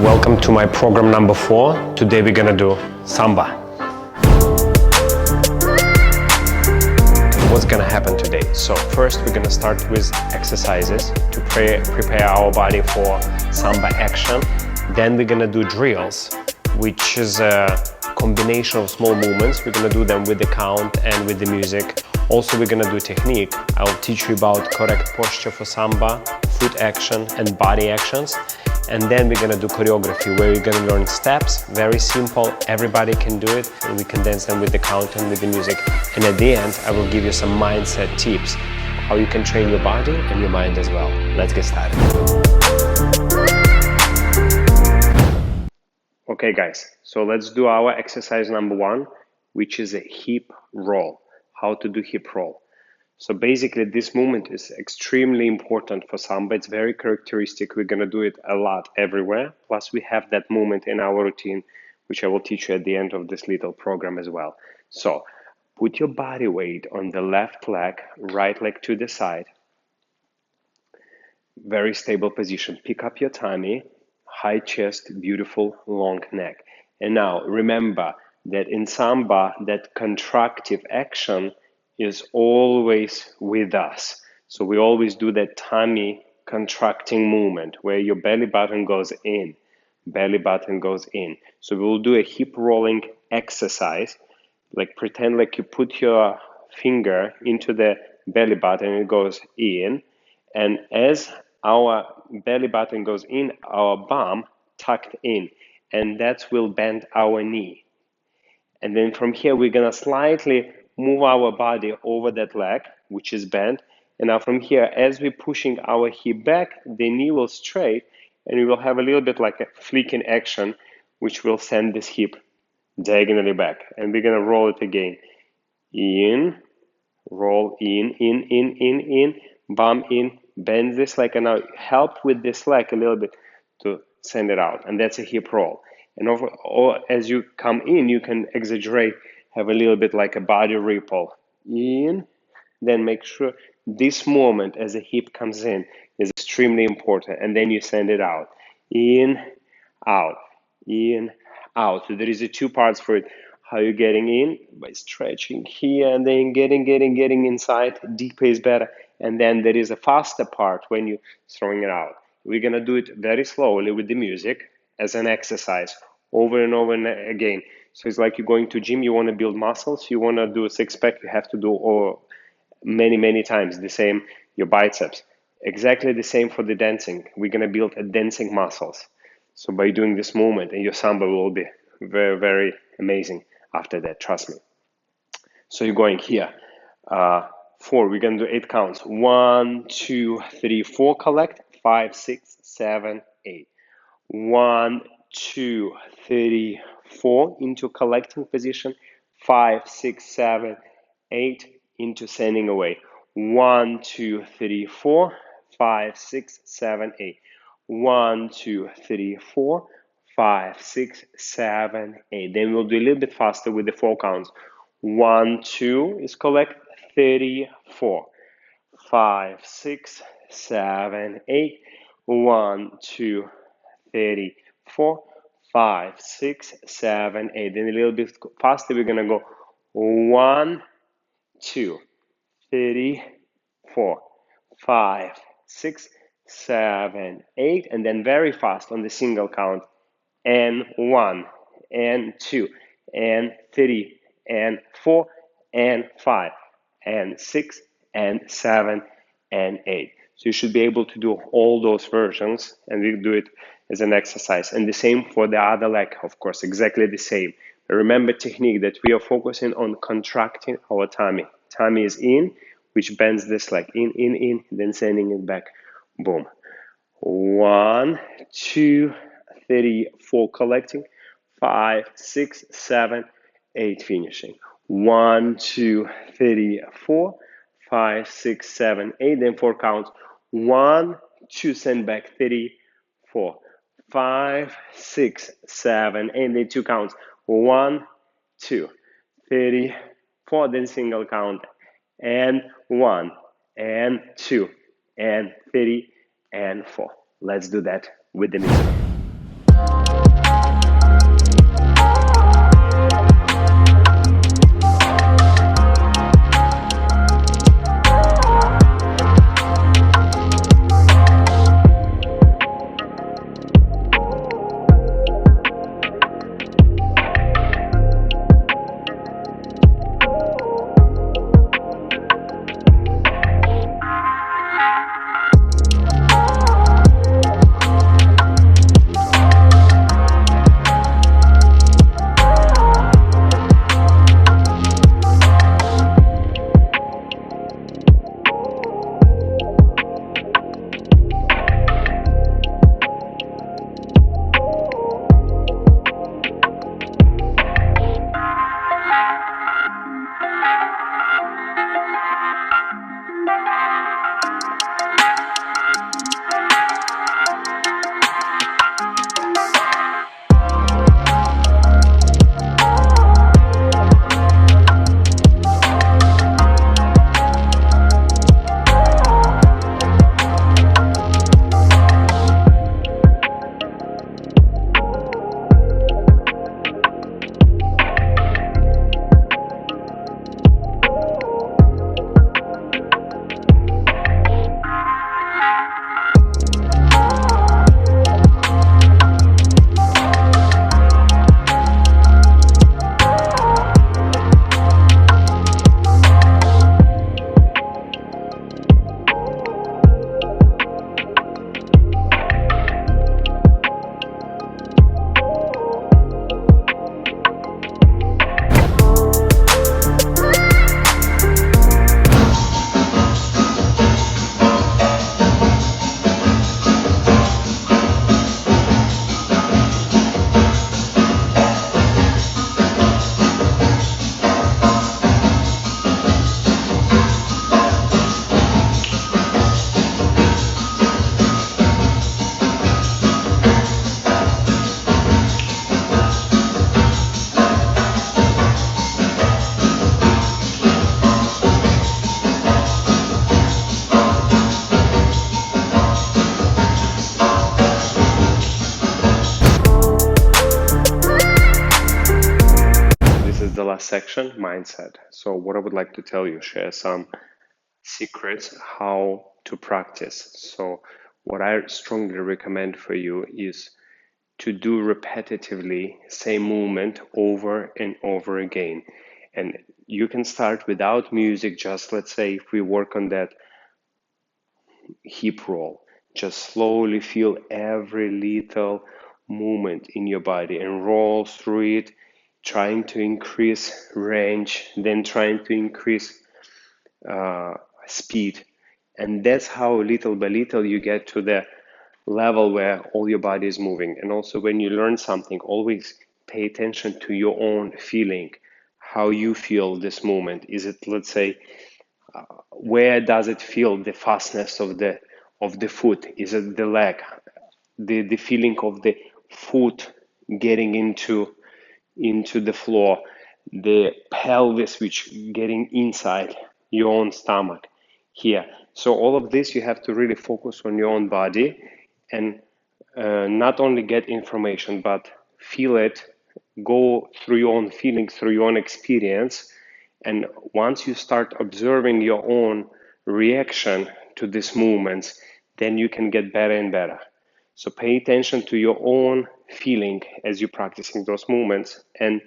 Welcome to my program number 4. Today we're gonna do samba. What's gonna happen today? So first we're gonna start with exercises to prepare our body for samba action. Then we're gonna do drills, which is a combination of small movements. We're gonna do them with the count and with the music. Also we're gonna do technique. I'll teach you about correct posture for samba, foot action and body actions. And then we're gonna do choreography, where you're gonna learn steps, very simple, everybody can do it, and we can dance them with the count and with the music. And at the end, I will give you some mindset tips, how you can train your body and your mind as well. Let's get started. Okay guys, so let's do our exercise number 1, which is a hip roll. How to do hip roll. So basically this movement is extremely important for samba. It's very characteristic. We're gonna do it a lot everywhere. Plus we have that movement in our routine, which I will teach you at the end of this little program as well. So put your body weight on the left leg, right leg to the side. Very stable position. Pick up your tummy, high chest, beautiful long neck. And now remember that in samba, that contractive action is always with us. So we always do that tummy contracting movement where your belly button goes in, belly button goes in. So we will do a hip rolling exercise, like pretend like you put your finger into the belly button and it goes in. And as our belly button goes in, our bum tucked in, and that will bend our knee. And then from here, we're gonna slightly move our body over that leg, which is bent. And now from here, as we're pushing our hip back, the knee will straight, and we will have a little bit like a flicking action, which will send this hip diagonally back. And we're gonna roll it again. In, roll in, bum in, bend this leg, and now help with this leg a little bit to send it out. And that's a hip roll. And as you come in, you can exaggerate, have a little bit like a body ripple. In, then make sure this moment as the hip comes in is extremely important. And then you send it out. In, out, in, out. So there is 2 parts for it. How you're getting in by stretching here and then getting inside. Deeper is better. And then there is a faster part when you're throwing it out. We're gonna do it very slowly with the music as an exercise over and over and again. So it's like you're going to gym, you want to build muscles, you want to do a 6-pack, you have to do many times the same, your biceps. Exactly the same for the dancing. We're going to build a dancing muscles. So by doing this movement, and your samba will be very amazing after that, trust me. So you're going here. 4, we're going to do 8 counts. 1, 2, 3, 4, collect. 5, 6, 7, 8. 1, 2, 3, 4 into collecting position. 5, 6, 7, 8 into sending away. 1, 2, 3, 4, 5, 6, 7, 8. 1, 2, 3, 4, 5, 6, 7, 8. Then we'll do a little bit faster with the 4 counts. 1, 2 is collect. 3, 4, 5, 6, 7, 8. 1, 2, 3, 4, 5, 6, 7, 8. Then a little bit faster, we're gonna go 1, 2, 3, 4, 5, 6, 7, 8. And then very fast on the single count. And 1, and 2, and 3, and 4, and 5, and 6, and 7, and 8. So you should be able to do all those versions, and we do it as an exercise. And the same for the other leg, of course, exactly the same. But remember technique that we are focusing on contracting our tummy. Tummy is in, which bends this leg in, then sending it back. Boom. 1, 2, 3, 4, collecting. 5, 6, 7, 8, finishing. 1, 2, 3, 4, 5, 6, 7, 8. Then 4 counts. 1, 2, send back. 3, 4, 5, 6, 7, 8. Then 2 counts. 1, 2, 3, 4. Then single count. And 1, and 2, and 3, and 4. Let's do that with the music. last section, mindset. So what I would like to tell you, share some secrets how to practice. So what I strongly recommend for you is to do repetitively same movement over and over again. And you can start without music, just let's say if we work on that hip roll, just slowly feel every little movement in your body and roll through it, trying to increase range, then trying to increase speed. And that's how little by little you get to the level where all your body is moving. And also when you learn something, always pay attention to your own feeling, how you feel this movement. Is it, let's say, where does it feel the fastness of the foot? Is it the leg? The feeling of the foot getting into the floor, the pelvis which getting inside your own stomach here. So all of this you have to really focus on your own body and not only get information but feel it, go through your own feelings, through your own experience. And once you start observing your own reaction to these movements, then you can get better and better. So pay attention to your own feeling as you're practicing those movements and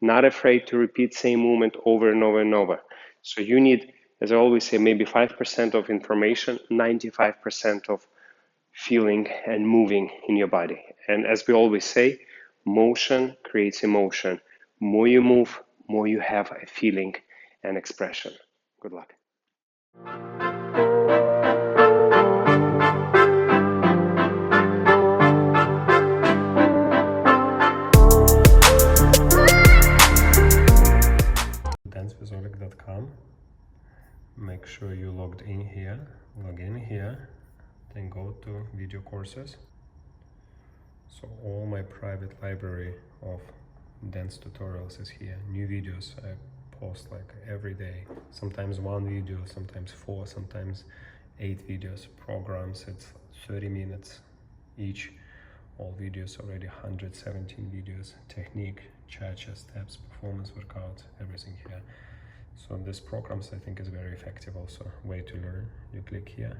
not afraid to repeat same movement over and over and over. So you need, as I always say, maybe 5% of information, 95% of feeling and moving in your body. And as we always say, motion creates emotion. More you move, more you have a feeling and expression. Good luck. dancewitholeg.com. Make sure you logged in here, log in here, then go to video courses. So all my private library of dance tutorials is here. New videos I post like every day, sometimes one video, sometimes 4, sometimes 8 videos. Programs, it's 30 minutes each. All videos already 117 videos. Technique, cha-cha steps, performance workouts, everything here. So this programs I think is very effective also. Way to learn. You click here,